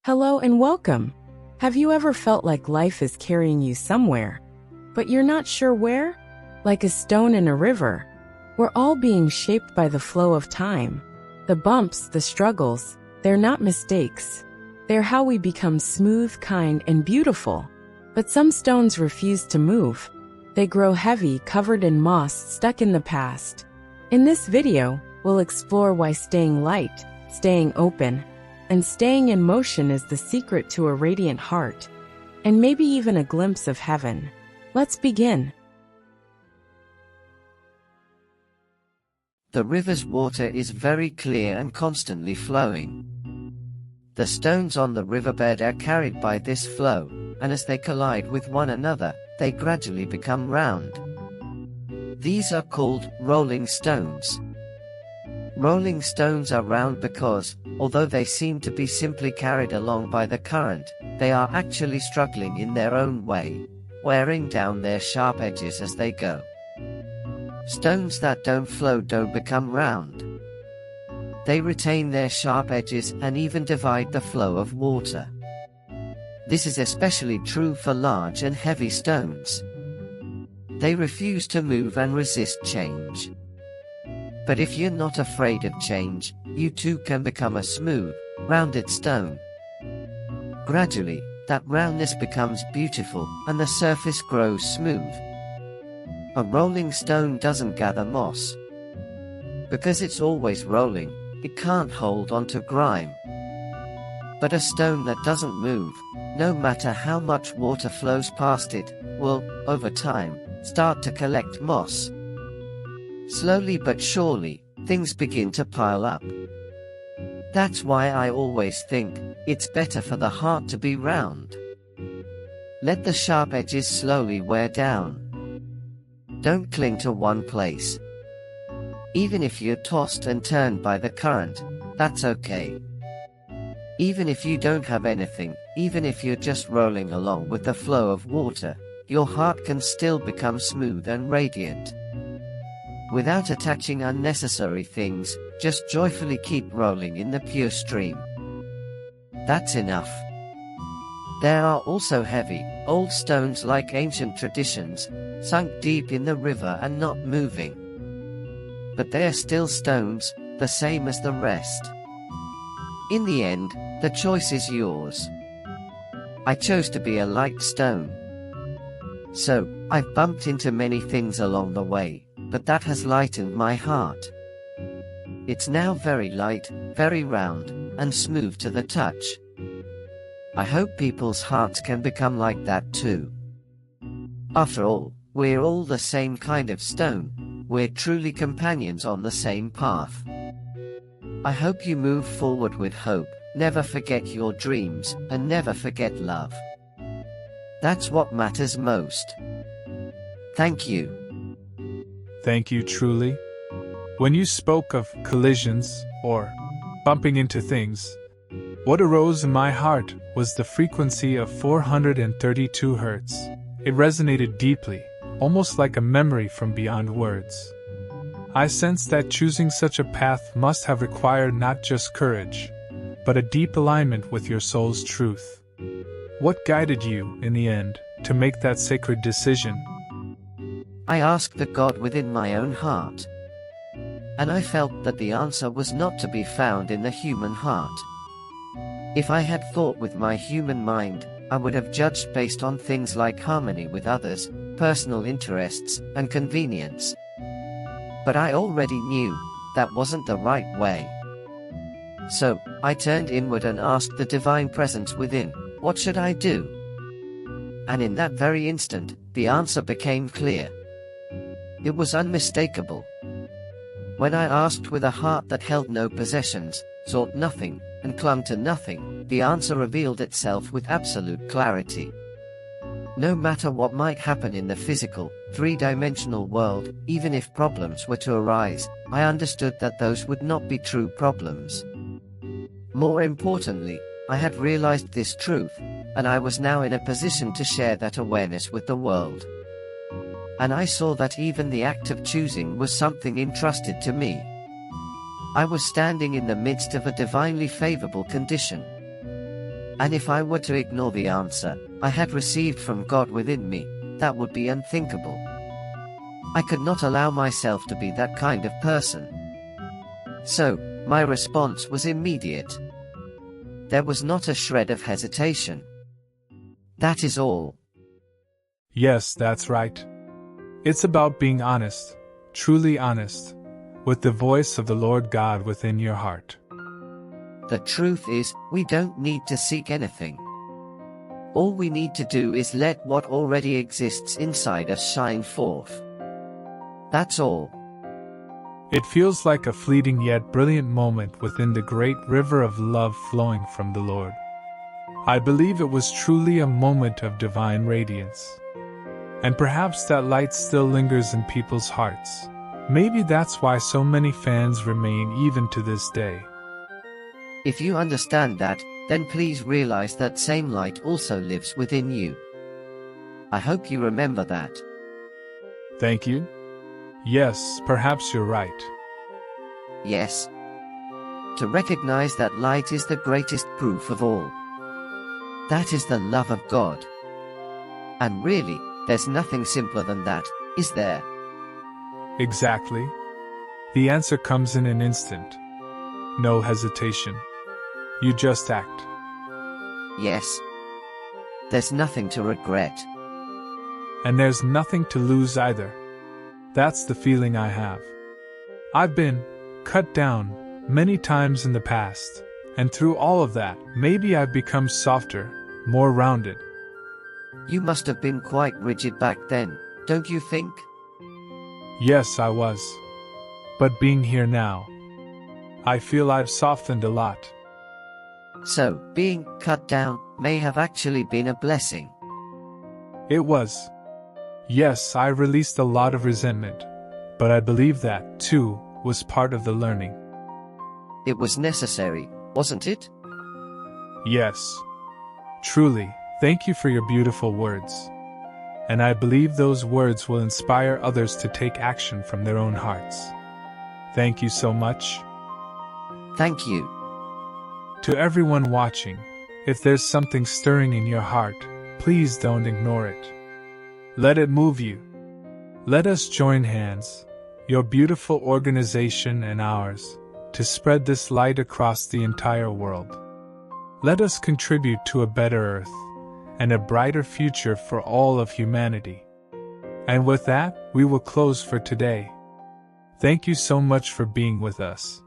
Hello and welcome. Have you ever felt like life is carrying you somewhere, but you're not sure where? Like a stone in a river. We're all being shaped by the flow of time. The bumps, the struggles, they're not mistakes. They're how we become smooth, kind, and beautiful. But some stones refuse to move. They grow heavy, covered in moss, stuck in the past. In this video, we'll explore why staying light, staying open, and staying in motion is the secret to a radiant heart, and maybe even a glimpse of heaven. Let's begin. The river's water is very clear and constantly flowing. The stones on the riverbed are carried by this flow, and as they collide with one another, they gradually become round. These are called rolling stones. Rolling stones are round because, although they seem to be simply carried along by the current, they are actually struggling in their own way, wearing down their sharp edges as they go. Stones that don't flow don't become round. They retain their sharp edges and even divide the flow of water. This is especially true for large and heavy stones. They refuse to move and resist change. But if you're not afraid of change, you too can become a smooth, rounded stone. Gradually, that roundness becomes beautiful, and the surface grows smooth. A rolling stone doesn't gather moss. Because it's always rolling, it can't hold onto grime. But a stone that doesn't move, no matter how much water flows past it, will, over time, start to collect moss. Slowly but surely, things begin to pile up. That's why I always think, it's better for the heart to be round. Let the sharp edges slowly wear down. Don't cling to one place. Even if you're tossed and turned by the current, that's okay. Even if you don't have anything, even if you're just rolling along with the flow of water, your heart can still become smooth and radiant. Without attaching unnecessary things, just joyfully keep rolling in the pure stream. That's enough. There are also heavy, old stones like ancient traditions, sunk deep in the river and not moving. But they are still stones, the same as the rest. In the end, the choice is yours. I chose to be a light stone. So, I've bumped into many things along the way, but that has lightened my heart. It's now very light, very round, and smooth to the touch. I hope people's hearts can become like that too. After all, we're all the same kind of stone, we're truly companions on the same path. I hope you move forward with hope, never forget your dreams, and never forget love. That's what matters most. Thank you. Thank you truly. When you spoke of collisions, or bumping into things, what arose in my heart was the frequency of 432 Hz. It resonated deeply, almost like a memory from beyond words. I sensed that choosing such a path must have required not just courage, but a deep alignment with your soul's truth. What guided you, in the end, to make that sacred decision? I asked the God within my own heart. And I felt that the answer was not to be found in the human heart. If I had thought with my human mind, I would have judged based on things like harmony with others, personal interests, and convenience. But I already knew that wasn't the right way. So, I turned inward and asked the divine presence within, what should I do? And in that very instant, the answer became clear. It was unmistakable. When I asked with a heart that held no possessions, sought nothing, and clung to nothing, the answer revealed itself with absolute clarity. No matter what might happen in the physical, three-dimensional world, even if problems were to arise, I understood that those would not be true problems. More importantly, I had realized this truth, and I was now in a position to share that awareness with the world. And I saw that even the act of choosing was something entrusted to me. I was standing in the midst of a divinely favorable condition. And if I were to ignore the answer I had received from God within me, that would be unthinkable. I could not allow myself to be that kind of person. So, my response was immediate. There was not a shred of hesitation. That is all. Yes, that's right. It's about being honest, truly honest, with the voice of the Lord God within your heart. The truth is, we don't need to seek anything. All we need to do is let what already exists inside us shine forth. That's all. It feels like a fleeting yet brilliant moment within the great river of love flowing from the Lord. I believe it was truly a moment of divine radiance. And perhaps that light still lingers in people's hearts. Maybe that's why so many fans remain even to this day. If you understand that, then please realize that same light also lives within you. I hope you remember that. Thank you. Yes, perhaps you're right. Yes. To recognize that light is the greatest proof of all. That is the love of God. And really, there's nothing simpler than that, is there? Exactly. The answer comes in an instant. No hesitation. You just act. Yes. There's nothing to regret. And there's nothing to lose either. That's the feeling I have. I've been cut down many times in the past, and through all of that, maybe I've become softer, more rounded. You must have been quite rigid back then, don't you think? Yes, I was. But being here now, I feel I've softened a lot. So, being cut down may have actually been a blessing. It was. Yes, I released a lot of resentment, but I believe that, too, was part of the learning. It was necessary, wasn't it? Yes. Truly, thank you for your beautiful words. And I believe those words will inspire others to take action from their own hearts. Thank you so much. Thank you. To everyone watching, if there's something stirring in your heart, please don't ignore it. Let it move you. Let us join hands, your beautiful organization and ours, to spread this light across the entire world. Let us contribute to a better earth and a brighter future for all of humanity. And with that, we will close for today. Thank you so much for being with us.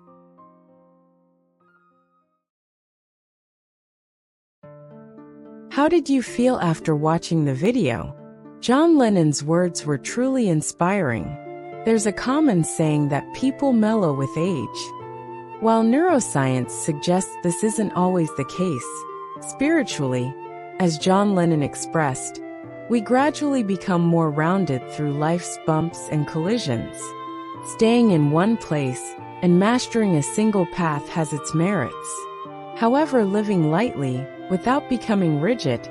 How did you feel after watching the video? John Lennon's words were truly inspiring. There's a common saying that people mellow with age. While neuroscience suggests this isn't always the case, spiritually, as John Lennon expressed, we gradually become more rounded through life's bumps and collisions. Staying in one place and mastering a single path has its merits. However, living lightly, without becoming rigid,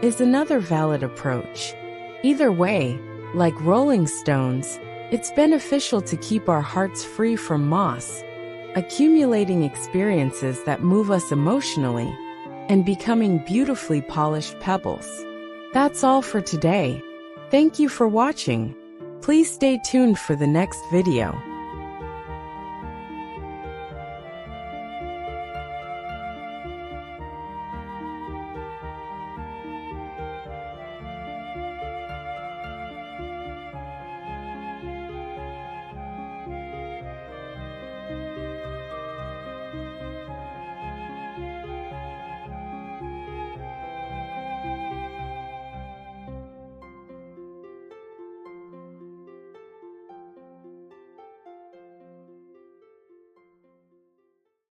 is another valid approach. Either way, like rolling stones, it's beneficial to keep our hearts free from moss, accumulating experiences that move us emotionally, and becoming beautifully polished pebbles. That's all for today. Thank you for watching. Please stay tuned for the next video.